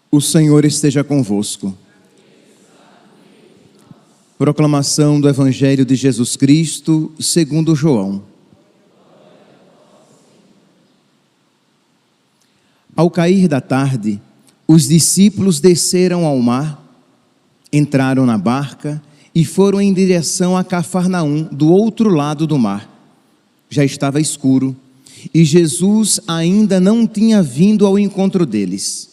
O Senhor esteja convosco. Proclamação do Evangelho de Jesus Cristo, segundo João. Ao cair da tarde, os discípulos desceram ao mar, entraram na barca e foram em direção a Cafarnaum, do outro lado do mar. Já estava escuro e Jesus ainda não tinha vindo ao encontro deles.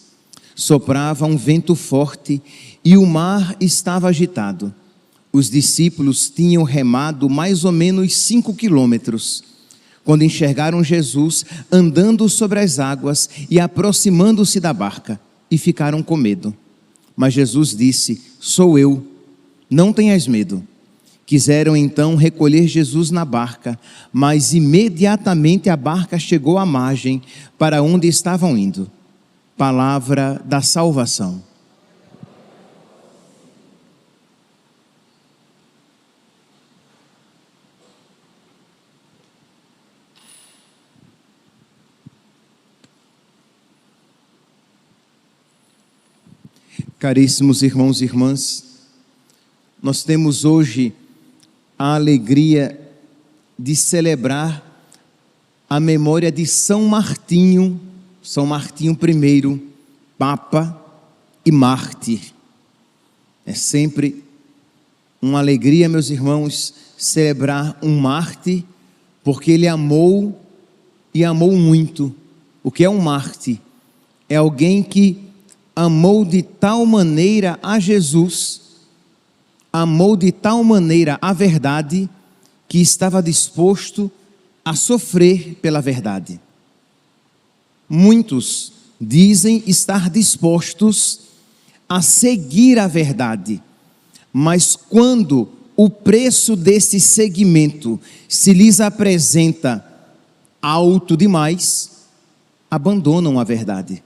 Soprava um vento forte e o mar estava agitado. Os discípulos tinham remado mais ou menos 5 quilômetros, quando enxergaram Jesus andando sobre as águas e aproximando-se da barca, e ficaram com medo. Mas Jesus disse: "Sou eu, não tenhas medo." Quiseram então recolher Jesus na barca, mas imediatamente a barca chegou à margem para onde estavam indo. Palavra da salvação. Caríssimos irmãos e irmãs, nós temos hoje a alegria de celebrar a memória de São Martinho I, Papa e Mártir. É sempre uma alegria, meus irmãos, celebrar um mártir, porque ele amou e amou muito. O que é um mártir? É alguém que amou de tal maneira a Jesus, amou de tal maneira a verdade, que estava disposto a sofrer pela verdade. Muitos dizem estar dispostos a seguir a verdade, mas quando o preço desse seguimento se lhes apresenta alto demais, abandonam a verdade.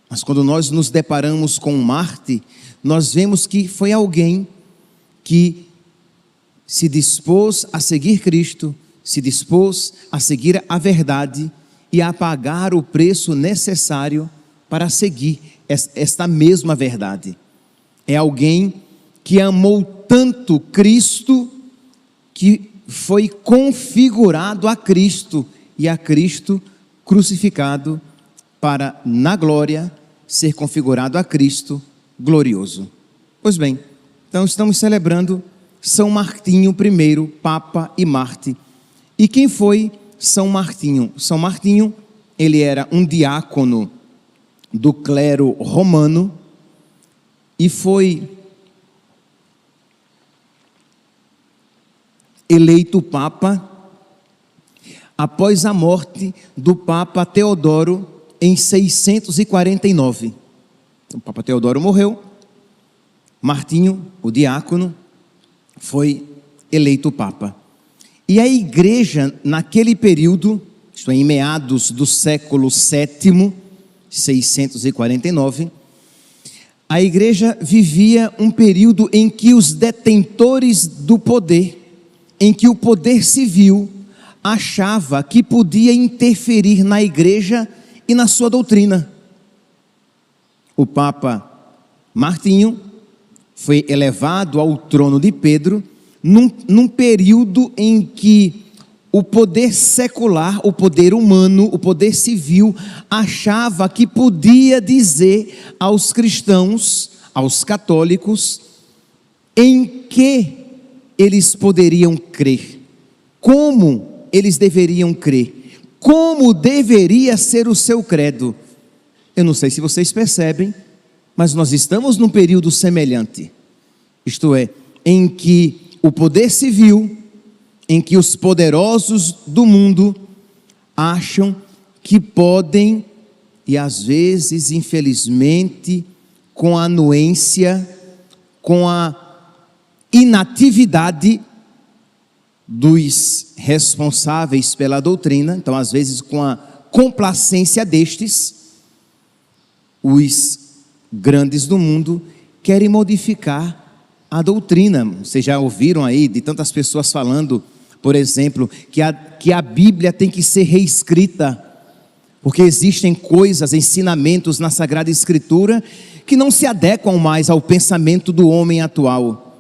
Mas quando nós nos deparamos com um mártir, nós vemos que foi alguém que se dispôs a seguir Cristo, se dispôs a seguir a verdade e a pagar o preço necessário para seguir esta mesma verdade. É alguém que amou tanto Cristo que foi configurado a Cristo e a Cristo crucificado para, na glória, ser configurado a Cristo glorioso. Pois bem, então estamos celebrando São Martinho I, Papa e Mártir. E quem foi São Martinho? São Martinho, ele era um diácono do clero romano e foi eleito Papa após a morte do Papa Teodoro em 649. O Papa Teodoro morreu, Martinho, o diácono, foi eleito Papa. E a igreja, naquele período, isto é, em meados do século VII, 649, a igreja vivia um período em que os detentores do poder, em que o poder civil achava que podia interferir na igreja e na sua doutrina. O Papa Martinho foi elevado ao trono de Pedro num período em que o poder secular, o poder humano, o poder civil achava que podia dizer aos cristãos, aos católicos, em que eles poderiam crer, como eles deveriam crer, como deveria ser o seu credo. Eu não sei se vocês percebem, mas nós estamos num período semelhante, isto é, em que o poder civil, em que os poderosos do mundo acham que podem, e às vezes, infelizmente, com a anuência, com a inatividade dos responsáveis pela doutrina, então às vezes com a complacência destes, os grandes do mundo querem modificar a doutrina. Vocês já ouviram aí de tantas pessoas falando, por exemplo, que a Bíblia tem que ser reescrita, Porque existem coisas, ensinamentos na Sagrada Escritura que não se adequam mais ao pensamento do homem atual.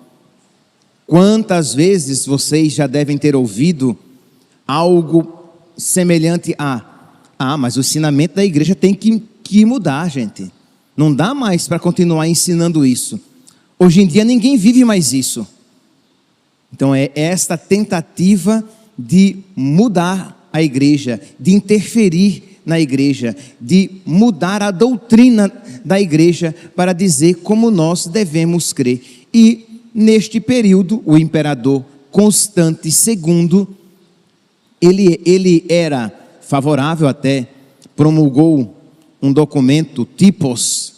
Quantas vezes vocês já devem ter ouvido algo semelhante mas o ensinamento da igreja tem que mudar, gente. Não dá mais para continuar ensinando isso. Hoje em dia ninguém vive mais isso. Então é esta tentativa de mudar a igreja, de interferir na igreja, de mudar a doutrina da igreja para dizer como nós devemos crer. E neste período, o imperador Constante II, ele era favorável, até promulgou um documento, Typos,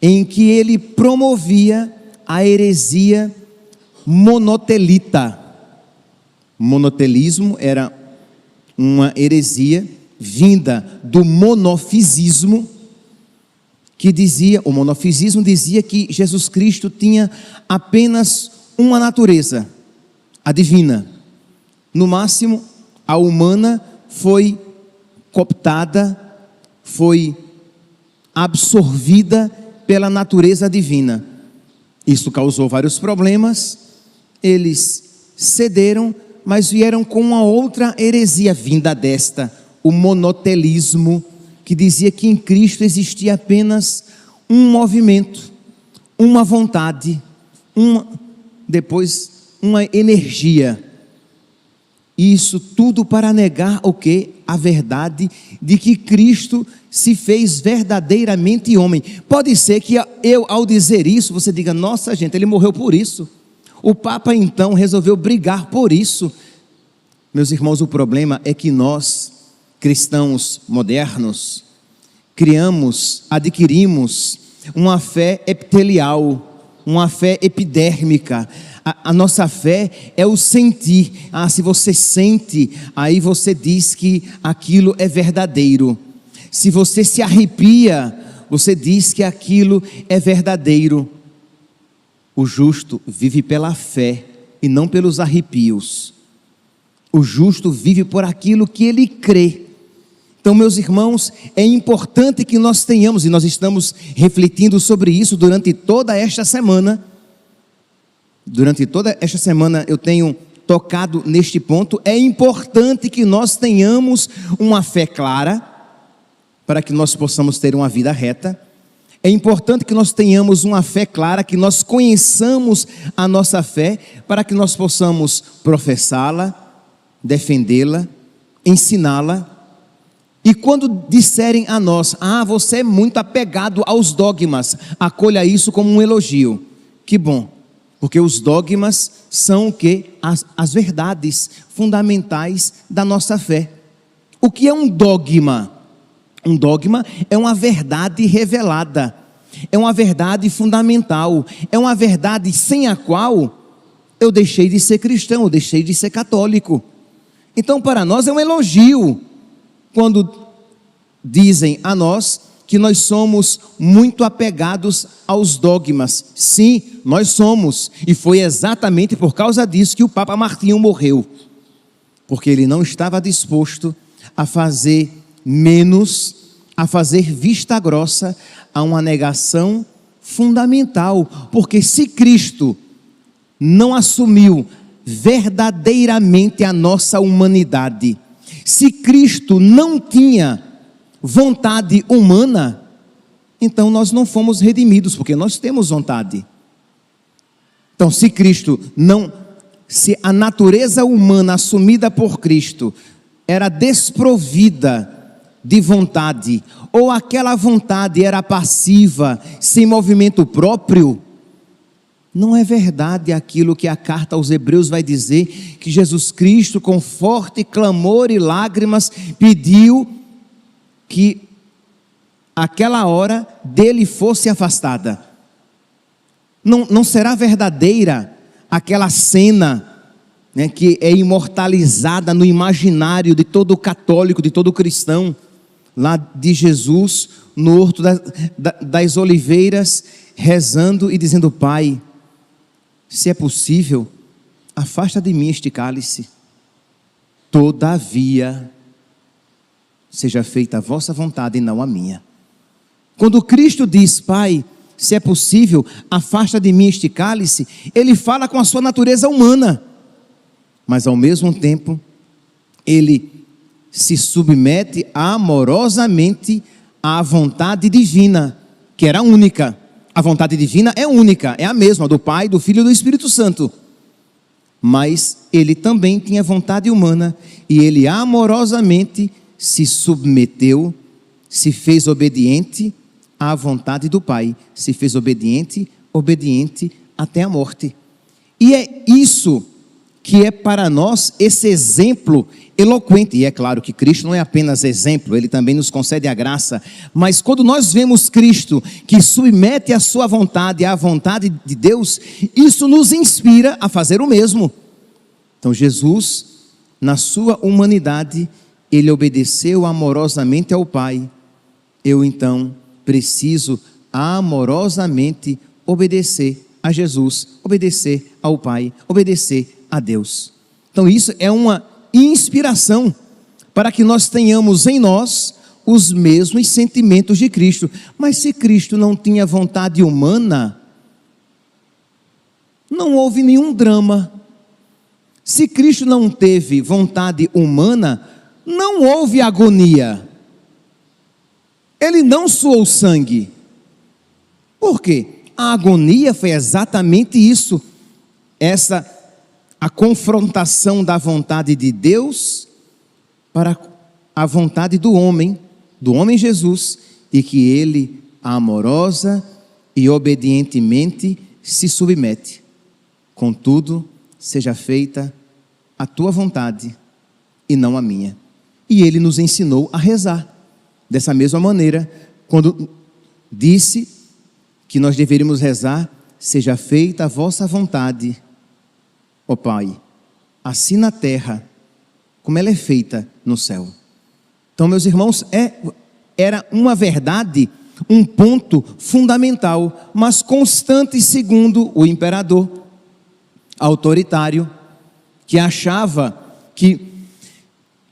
em que ele promovia a heresia monotelita. Monotelismo era uma heresia vinda do monofisismo, o monofisismo dizia que Jesus Cristo tinha apenas uma natureza, a divina. No máximo, a humana foi cooptada, foi absorvida pela natureza divina. Isso causou vários problemas, eles cederam, mas vieram com uma outra heresia vinda desta, o monotelismo, que dizia que em Cristo existia apenas um movimento, uma vontade, depois uma energia. Isso tudo para negar o quê? A verdade de que Cristo se fez verdadeiramente homem. Pode ser que eu, ao dizer isso, você diga: nossa gente, ele morreu por isso. O Papa então resolveu brigar por isso. Meus irmãos, o problema é que nós, cristãos modernos, adquirimos uma fé epitelial, uma fé epidérmica. A nossa fé é o sentir. Se você sente, aí você diz que aquilo é verdadeiro. Se você se arrepia, você diz que aquilo é verdadeiro. O justo vive pela fé e não pelos arrepios. O justo vive por aquilo que ele crê. Então, meus irmãos, é importante que nós tenhamos, e nós estamos refletindo sobre isso durante toda esta semana. Durante toda esta semana eu tenho tocado neste ponto. É importante que nós tenhamos uma fé clara, para que nós possamos ter uma vida reta. É importante que nós tenhamos uma fé clara, que nós conheçamos a nossa fé, para que nós possamos professá-la, defendê-la, ensiná-la. E quando disserem a nós: você é muito apegado aos dogmas, acolha isso como um elogio. Que bom, porque os dogmas são o quê? As verdades fundamentais da nossa fé. O que é um dogma? Um dogma é uma verdade revelada, é uma verdade fundamental, é uma verdade sem a qual eu deixei de ser cristão, eu deixei de ser católico. Então, para nós é um elogio quando dizem a nós que nós somos muito apegados aos dogmas. Sim, nós somos, e foi exatamente por causa disso que o Papa Martinho morreu, porque ele não estava disposto a fazer menos, a fazer vista grossa a uma negação fundamental. Porque se Cristo não assumiu verdadeiramente a nossa humanidade, se Cristo não tinha vontade humana, então nós não fomos redimidos, porque nós temos vontade. Então, se a natureza humana assumida por Cristo era desprovida de vontade, ou aquela vontade era passiva, sem movimento próprio, não é verdade aquilo que a carta aos Hebreus vai dizer, que Jesus Cristo, com forte clamor e lágrimas, pediu que aquela hora dele fosse afastada. Não será verdadeira aquela cena, né, que é imortalizada no imaginário de todo católico, de todo cristão, lá de Jesus no Horto das Oliveiras, rezando e dizendo: Pai, se é possível, afasta de mim este cálice. Todavia, seja feita a vossa vontade e não a minha. Quando Cristo diz, Pai, se é possível, afasta de mim este cálice, ele fala com a sua natureza humana, mas ao mesmo tempo, ele se submete amorosamente à vontade divina, que era única. A vontade divina é única, é a mesma, do Pai, do Filho e do Espírito Santo. Mas ele também tinha vontade humana, e ele amorosamente se submeteu, se fez obediente à vontade do Pai, se fez obediente até a morte. E é isso que é para nós esse exemplo eloquente. E é claro que Cristo não é apenas exemplo, ele também nos concede a graça. Mas quando nós vemos Cristo que submete a sua vontade à vontade de Deus, isso nos inspira a fazer o mesmo. Então Jesus, na sua humanidade, ele obedeceu amorosamente ao Pai. Eu então preciso amorosamente obedecer a Jesus, obedecer ao Pai, obedecer a Deus. Então isso é uma inspiração para que nós tenhamos em nós os mesmos sentimentos de Cristo. Mas se Cristo não tinha vontade humana, não houve nenhum drama. Se Cristo não teve vontade humana, não houve agonia. Ele não suou sangue. Por quê? A agonia foi exatamente isso. A confrontação da vontade de Deus para a vontade do homem Jesus, e que ele, amorosa e obedientemente, se submete. Contudo, seja feita a tua vontade e não a minha. E ele nos ensinou a rezar dessa mesma maneira, quando disse que nós deveríamos rezar: seja feita a vossa vontade, ó Pai, assim na terra, como ela é feita no céu. Então, meus irmãos, era uma verdade, um ponto fundamental, mas constante, segundo o imperador autoritário, que achava que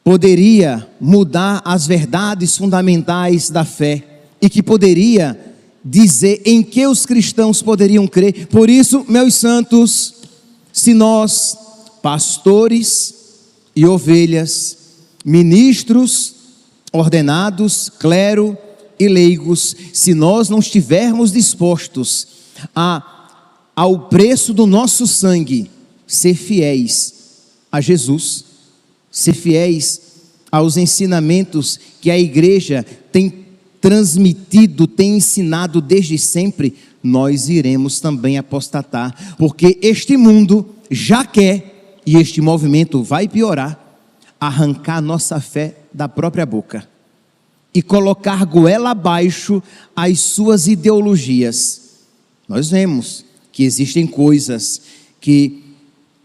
poderia mudar as verdades fundamentais da fé, e que poderia dizer em que os cristãos poderiam crer. Por isso, meus santos, se nós, pastores e ovelhas, ministros ordenados, clero e leigos, se nós não estivermos dispostos ao preço do nosso sangue, ser fiéis a Jesus, ser fiéis aos ensinamentos que a igreja tem transmitido, tem ensinado desde sempre, nós iremos também apostatar, porque este mundo já quer, e este movimento vai piorar, arrancar nossa fé da própria boca e colocar goela abaixo as suas ideologias. Nós vemos que existem coisas que,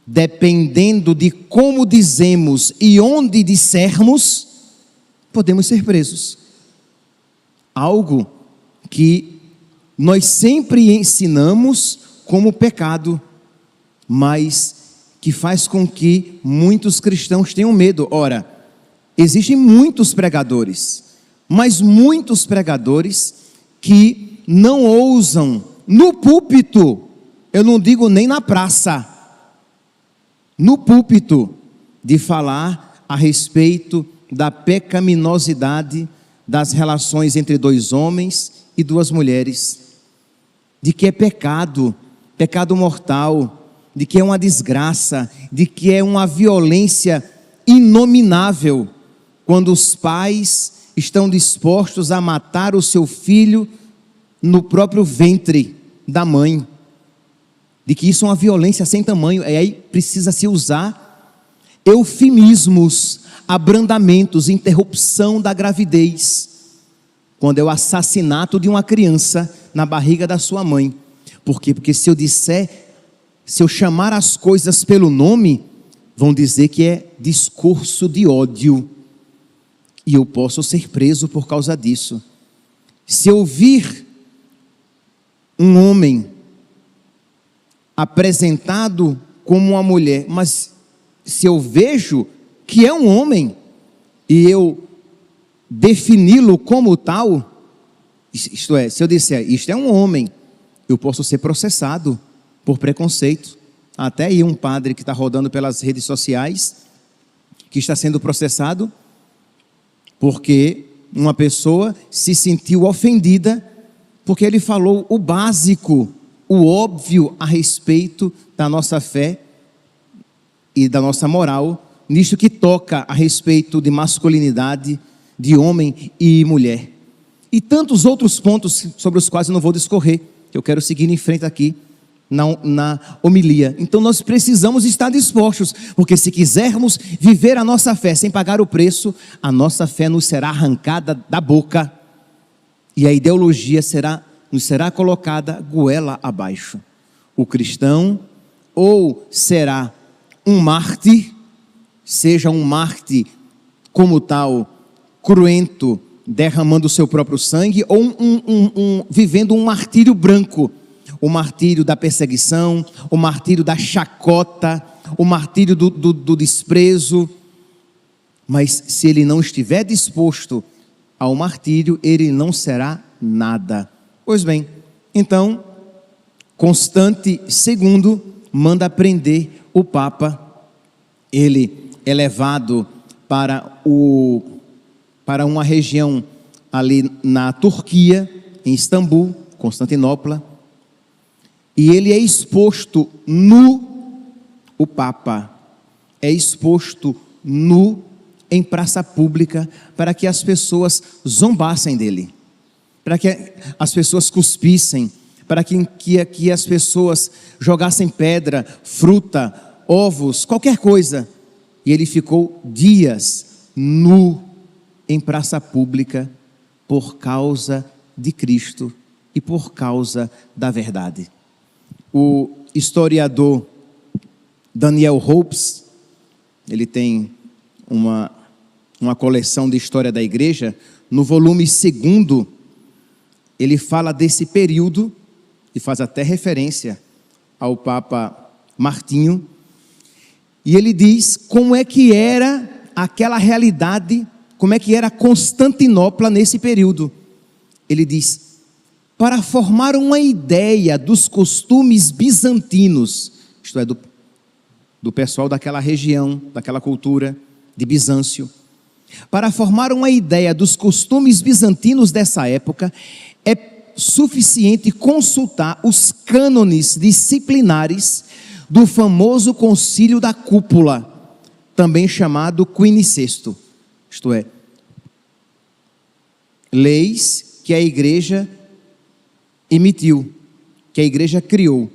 dependendo de como dizemos e onde dissermos, podemos ser presos. Algo que nós sempre ensinamos como pecado, mas que faz com que muitos cristãos tenham medo. Ora, existem muitos pregadores, mas muitos pregadores que não ousam no púlpito, eu não digo nem na praça, no púlpito, de falar a respeito da pecaminosidade das relações entre dois homens e duas mulheres, de que é pecado mortal, de que é uma desgraça, de que é uma violência inominável, quando os pais estão dispostos a matar o seu filho no próprio ventre da mãe, de que isso é uma violência sem tamanho. E aí precisa se usar eufemismos, abrandamentos, interrupção da gravidez, quando é o assassinato de uma criança na barriga da sua mãe. Por quê? Porque se eu chamar as coisas pelo nome, vão dizer que é discurso de ódio, e eu posso ser preso por causa disso. Se eu vir um homem apresentado como uma mulher, mas se eu vejo que é um homem, e eu defini-lo como tal, isto é, se eu disser, isto é um homem, eu posso ser processado por preconceito. Até aí um padre que está rodando pelas redes sociais, que está sendo processado, porque uma pessoa se sentiu ofendida, porque ele falou o básico, o óbvio a respeito da nossa fé e da nossa moral, nisto que toca a respeito de masculinidade, de homem e mulher. E tantos outros pontos sobre os quais eu não vou discorrer, que eu quero seguir em frente aqui na homilia. Então nós precisamos estar dispostos, porque se quisermos viver a nossa fé sem pagar o preço, a nossa fé nos será arrancada da boca e a ideologia nos será colocada goela abaixo. O cristão ou será um mártir, seja um mártir como tal, cruento, derramando o seu próprio sangue, ou vivendo um martírio branco, o martírio da perseguição, o martírio da chacota, o martírio do desprezo. Mas se ele não estiver disposto ao martírio, ele não será nada. Pois bem, então, Constante II manda prender o Papa. Ele é levado para uma região ali na Turquia, em Istambul, Constantinopla, e ele é exposto nu, o Papa é exposto nu em praça pública, para que as pessoas zombassem dele, para que as pessoas cuspissem, para que as pessoas jogassem pedra, fruta, ovos, qualquer coisa. E ele ficou dias nu em praça pública por causa de Cristo e por causa da verdade. O historiador Daniel Hopes, ele tem uma coleção de história da igreja. No volume 2, ele fala desse período e faz até referência ao Papa Martinho, e ele diz como é que era aquela realidade, como é que era Constantinopla nesse período. Ele diz: para formar uma ideia dos costumes bizantinos, isto é, do pessoal daquela região, daquela cultura de Bizâncio, para formar uma ideia dos costumes bizantinos dessa época, é suficiente consultar os cânones disciplinares do famoso Concílio da Cúpula, também chamado Quinicexto, isto é, leis que a igreja emitiu, que a igreja criou.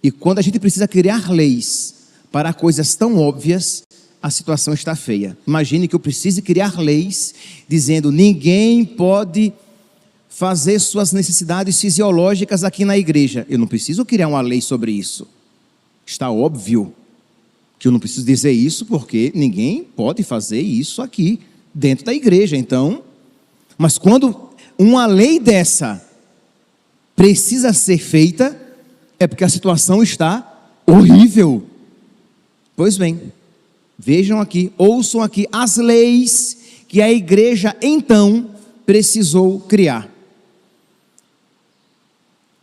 E quando a gente precisa criar leis para coisas tão óbvias, a situação está feia. Imagine que eu precise criar leis dizendo: ninguém pode fazer suas necessidades fisiológicas aqui na igreja. Eu não preciso criar uma lei sobre isso. Está óbvio que eu não preciso dizer isso, porque ninguém pode fazer isso aqui dentro da igreja. Então, mas quando uma lei dessa precisa ser feita, é porque a situação está horrível. Pois bem, vejam aqui, ouçam aqui as leis que a igreja então precisou criar.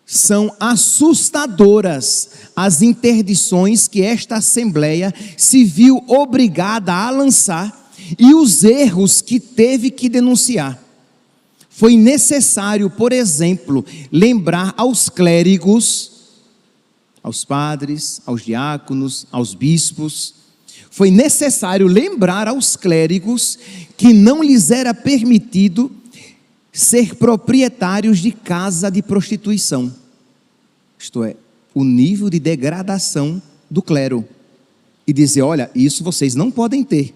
São assustadoras as interdições que esta Assembleia se viu obrigada a lançar e os erros que teve que denunciar. Foi necessário, por exemplo, lembrar aos clérigos, aos padres, aos diáconos, aos bispos, foi necessário lembrar aos clérigos que não lhes era permitido ser proprietários de casa de prostituição. Isto é, o nível de degradação do clero. E dizer: olha, isso vocês não podem ter.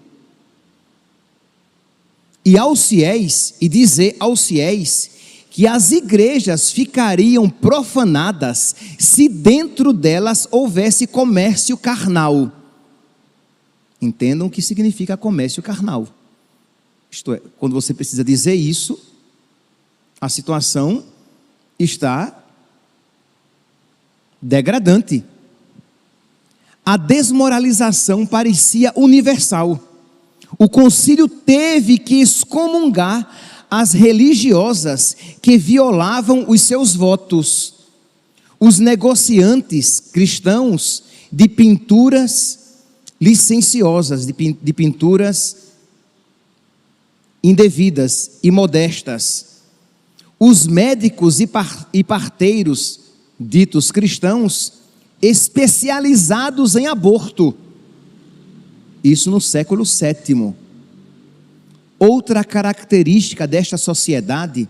E aos fiéis, e dizer aos fiéis que as igrejas ficariam profanadas se dentro delas houvesse comércio carnal. Entendam o que significa comércio carnal. Isto é, quando você precisa dizer isso, a situação está degradante. A desmoralização parecia universal. O concílio teve que excomungar as religiosas que violavam os seus votos. Os negociantes cristãos de pinturas licenciosas, de pinturas indevidas e modestas. Os médicos e parteiros, ditos cristãos, especializados em aborto. Isso no século VII. Outra característica desta sociedade,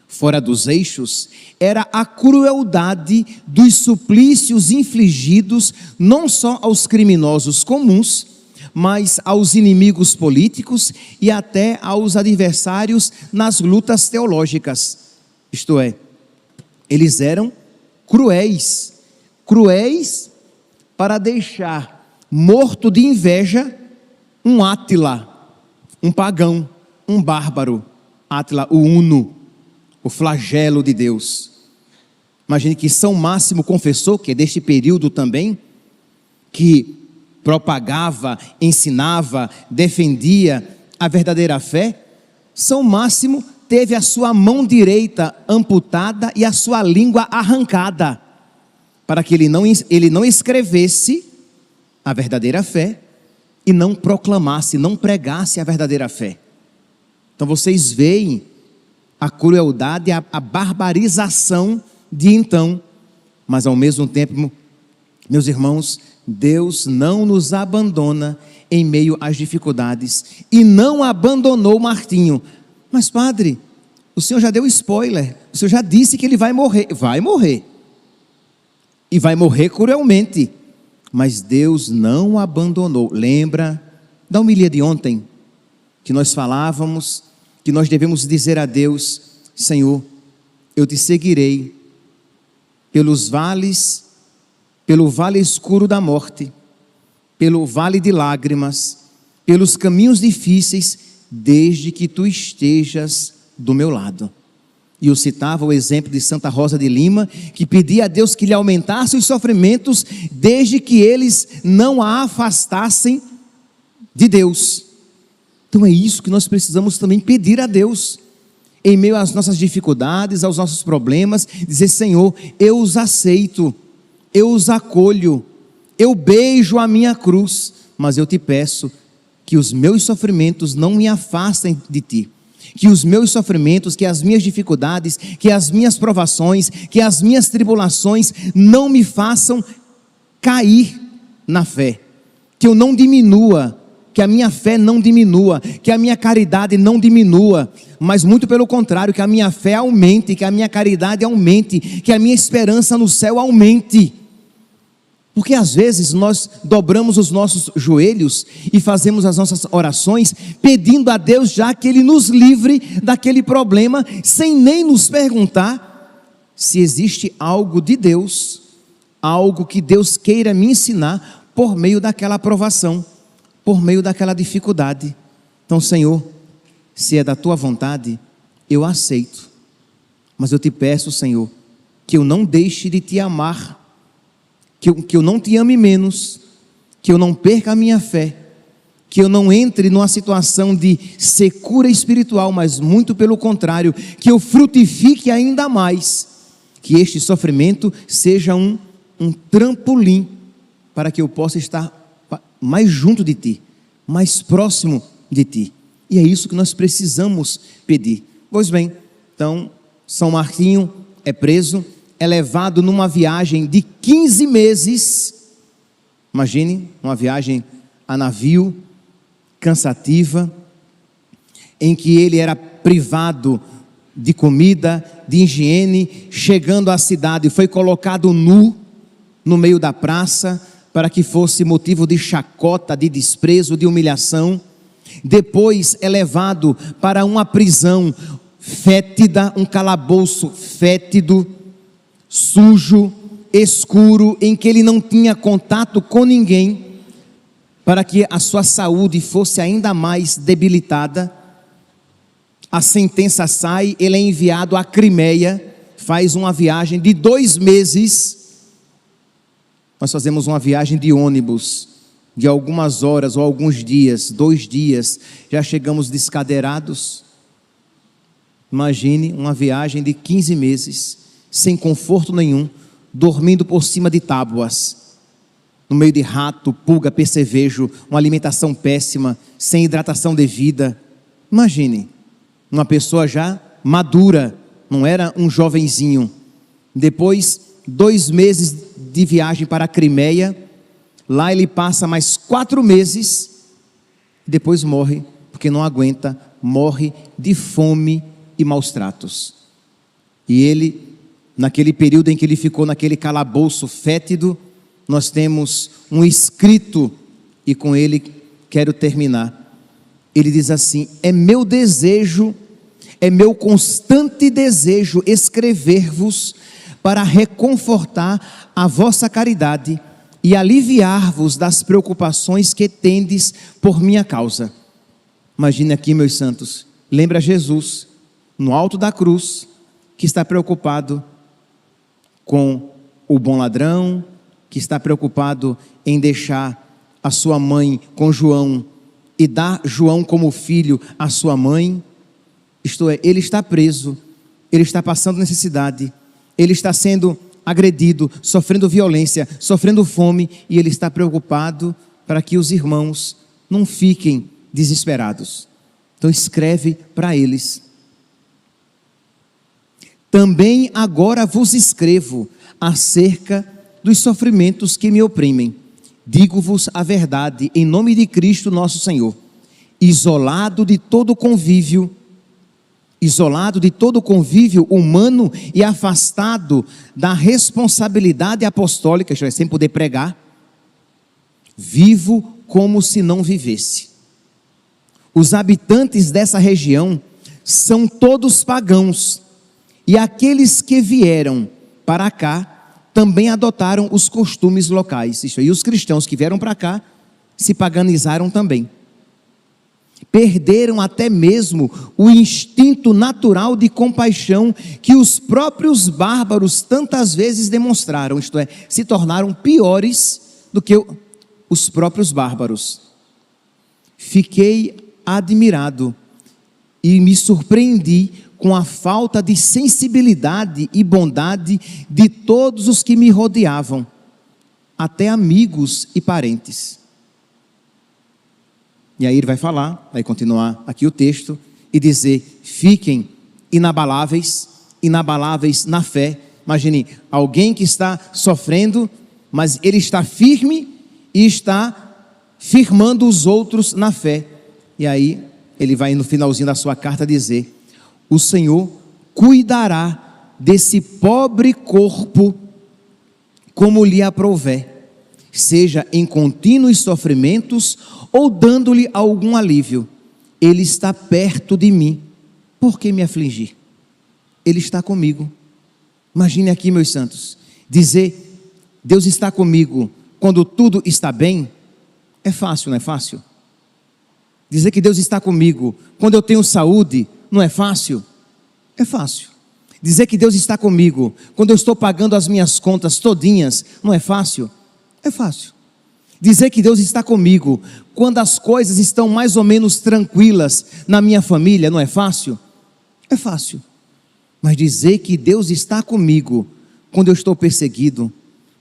fora dos eixos, era a crueldade dos suplícios infligidos não só aos criminosos comuns, mas aos inimigos políticos e até aos adversários nas lutas teológicas. Isto é, eles eram cruéis para deixar morto de inveja um Átila, um pagão, um bárbaro. Átila, o Uno, o flagelo de Deus. Imagine que São Máximo Confessor, que é deste período também, que propagava, ensinava, defendia a verdadeira fé. São Máximo teve a sua mão direita amputada e a sua língua arrancada, para que ele não escrevesse a verdadeira fé e não proclamasse, não pregasse a verdadeira fé. Então vocês veem a crueldade, a barbarização de então, mas ao mesmo tempo, meus irmãos, Deus não nos abandona em meio às dificuldades e não abandonou Martinho. Mas padre, o senhor já deu spoiler, o senhor já disse que ele vai morrer, e vai morrer cruelmente, mas Deus não o abandonou. Lembra da homilia de ontem, que nós falávamos, que nós devemos dizer a Deus: Senhor, eu te seguirei pelos vales, pelo vale escuro da morte, pelo vale de lágrimas, pelos caminhos difíceis, desde que tu estejas do meu lado. E eu citava o exemplo de Santa Rosa de Lima, que pedia a Deus que lhe aumentasse os sofrimentos, desde que eles não a afastassem de Deus. Então é isso que nós precisamos também pedir a Deus, em meio às nossas dificuldades, aos nossos problemas, dizer: Senhor, eu os aceito, eu os acolho, eu beijo a minha cruz, mas eu te peço que os meus sofrimentos não me afastem de ti, que os meus sofrimentos, que as minhas dificuldades, que as minhas provações, que as minhas tribulações não me façam cair na fé, que eu não diminua, que a minha fé não diminua, que a minha caridade não diminua, mas muito pelo contrário, que a minha fé aumente, que a minha caridade aumente, que a minha esperança no céu aumente. Porque às vezes nós dobramos os nossos joelhos e fazemos as nossas orações pedindo a Deus já que Ele nos livre daquele problema, sem nem nos perguntar se existe algo de Deus, algo que Deus queira me ensinar por meio daquela provação, por meio daquela dificuldade. Então, Senhor, se é da Tua vontade, eu aceito, mas eu te peço, Senhor, que eu não deixe de te amar, que eu não te ame menos, que eu não perca a minha fé, que eu não entre numa situação de secura espiritual, mas muito pelo contrário, que eu frutifique ainda mais, que este sofrimento seja um trampolim para que eu possa estar mais junto de Ti, mais próximo de Ti. E é isso que nós precisamos pedir. Pois bem, então São Martinho é preso, é levado numa viagem de 15 meses, imagine, uma viagem a navio, cansativa, em que ele era privado de comida, de higiene. Chegando à cidade, foi colocado nu no meio da praça, para que fosse motivo de chacota, de desprezo, de humilhação. Depois é levado para uma prisão fétida, um calabouço fétido, sujo, escuro, em que ele não tinha contato com ninguém, para que a sua saúde fosse ainda mais debilitada. A sentença sai, ele é enviado à Crimeia, faz uma viagem de 2 meses. Nós fazemos uma viagem de ônibus de algumas horas ou alguns dias, 2 dias, já chegamos descadeirados. Imagine uma viagem de 15 meses, sem conforto nenhum, dormindo por cima de tábuas, no meio de rato, pulga, percevejo, uma alimentação péssima, sem hidratação devida. Imagine, uma pessoa já madura, não era um jovenzinho. Depois, 2 meses de viagem para a Crimeia, lá ele passa mais 4 meses, depois morre, porque não aguenta, morre de fome e maus tratos. E ele, naquele período em que ele ficou naquele calabouço fétido, nós temos um escrito, e com ele quero terminar. Ele diz assim: é meu desejo, é meu constante desejo escrever-vos para reconfortar a vossa caridade e aliviar-vos das preocupações que tendes por minha causa. Imagine aqui, meus santos, lembra Jesus no alto da cruz, que está preocupado com o bom ladrão, que está preocupado em deixar a sua mãe com João e dar João como filho à sua mãe. Isto é, ele está preso, ele está passando necessidade, ele está sendo agredido, sofrendo violência, sofrendo fome, e ele está preocupado para que os irmãos não fiquem desesperados. Então escreve para eles: também agora vos escrevo acerca dos sofrimentos que me oprimem. Digo-vos a verdade em nome de Cristo nosso Senhor. Isolado de todo convívio humano e afastado da responsabilidade apostólica, isto é, sem poder pregar, vivo como se não vivesse. Os habitantes dessa região são todos pagãos, e aqueles que vieram para cá também adotaram os costumes locais. Isto é, e os cristãos que vieram para cá se paganizaram também. Perderam até mesmo o instinto natural de compaixão que os próprios bárbaros tantas vezes demonstraram, isto é, se tornaram piores do que os próprios bárbaros. Fiquei admirado e me surpreendi com a falta de sensibilidade e bondade de todos os que me rodeavam, até amigos e parentes. E aí ele vai falar, vai continuar aqui o texto, e dizer: fiquem inabaláveis na fé. Imagine, alguém que está sofrendo, mas ele está firme e está firmando os outros na fé. E aí ele vai no finalzinho da sua carta dizer: o Senhor cuidará desse pobre corpo como lhe aprouver, seja em contínuos sofrimentos ou dando-lhe algum alívio. Ele está perto de mim, por que me afligir? Ele está comigo. Imagine aqui, meus santos, dizer: Deus está comigo quando tudo está bem, é fácil, não é fácil? Dizer que Deus está comigo quando eu tenho saúde, não é fácil? É fácil. Dizer que Deus está comigo quando eu estou pagando as minhas contas todinhas, não é fácil? É fácil. Dizer que Deus está comigo quando as coisas estão mais ou menos tranquilas na minha família, não é fácil? É fácil. Mas dizer que Deus está comigo quando eu estou perseguido,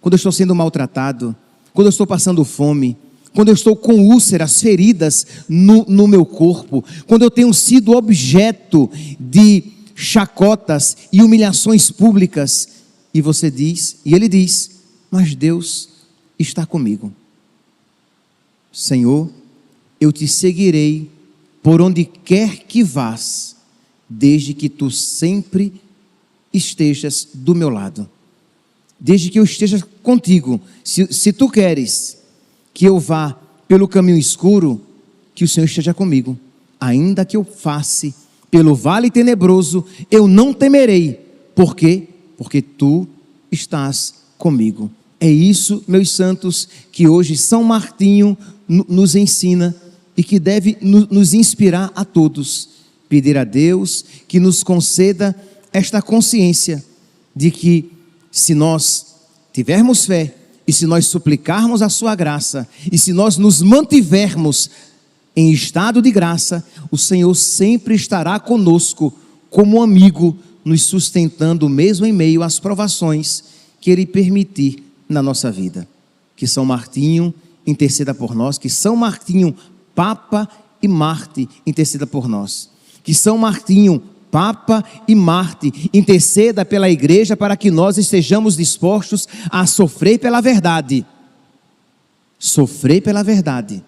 quando eu estou sendo maltratado, quando eu estou passando fome, quando eu estou com úlceras, feridas no meu corpo, quando eu tenho sido objeto de chacotas e humilhações públicas, e você diz, e ele diz: mas Deus está comigo. Senhor, eu te seguirei por onde quer que vás, desde que tu sempre estejas do meu lado, desde que eu esteja contigo. Se tu queres que eu vá pelo caminho escuro, que o Senhor esteja comigo. Ainda que eu passe pelo vale tenebroso, eu não temerei. Por quê? Porque tu estás comigo. É isso, meus santos, que hoje São Martinho nos ensina e que deve nos inspirar a todos. Pedir a Deus que nos conceda esta consciência de que, se nós tivermos fé, E se nós suplicarmos a sua graça, e se nós nos mantivermos em estado de graça, o Senhor sempre estará conosco como um amigo, nos sustentando mesmo em meio às provações que Ele permitir na nossa vida. Que São Martinho interceda por nós, que São Martinho, Papa e Marte, interceda por nós. Que São Martinho, Papa e Marte, interceda pela igreja para que nós estejamos dispostos a sofrer pela verdade. Sofrer pela verdade.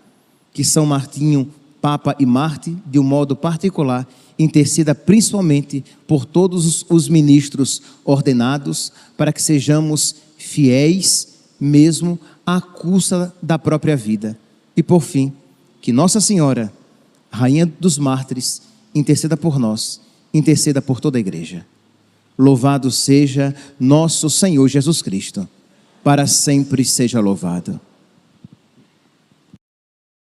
Que São Martinho, Papa e Marte, de um modo particular, interceda principalmente por todos os ministros ordenados, para que sejamos fiéis mesmo à custa da própria vida. E por fim, que Nossa Senhora, Rainha dos Mártires, interceda por nós, interceda por toda a igreja. Louvado seja nosso Senhor Jesus Cristo, para sempre seja louvado.